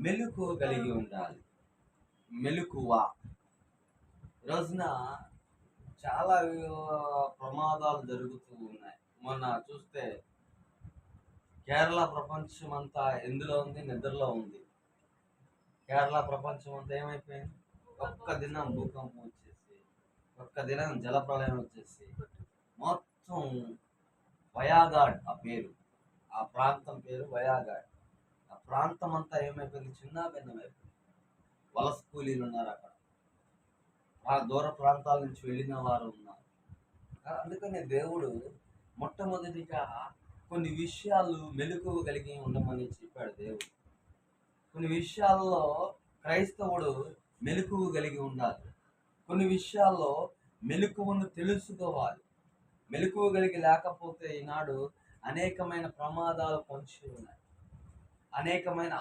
మెలకువ కలిగి ఉండాలి. మెలకువ రోజున చాలా ప్రమాదాలు జరుగుతూ ఉన్నాయి. మొన్న చూస్తే కేరళ ప్రపంచం అంతా ఎందులో ఉంది? నిద్రలో ఉంది. కేరళ ప్రపంచం అంతా ఏమైపోయింది? ఒక్క దినం భూకంపం వచ్చేసి, ఒక్క దినం జలప్రళయం వచ్చేసి, మొత్తం వయాగాడ్ ఆ పేరు, ఆ ప్రాంతం పేరు వయాగాడ్. ఆ ప్రాంతం అంతా ఏమైపోయింది? చిన్న భిన్నమైపోయింది. వలస కూలీలు ఉన్నారు అక్కడ, ఆ దూర ప్రాంతాల నుంచి వెళ్ళిన వారు ఉన్నారు. అందుకనే దేవుడు మొట్టమొదటిగా కొన్ని విషయాలు మెలకువ కలిగి ఉండమని చెప్పాడు దేవుడు. కొన్ని విషయాల్లో క్రైస్తవుడు మెలకువ కలిగి ఉండాలి. కొన్ని విషయాల్లో మెలకువను తెలుసుకోవాలి. మెలకువ కలిగి లేకపోతే ఈనాడు అనేకమైన ప్రమాదాలు పొంచి ఉన్నాయి, అనేకమైన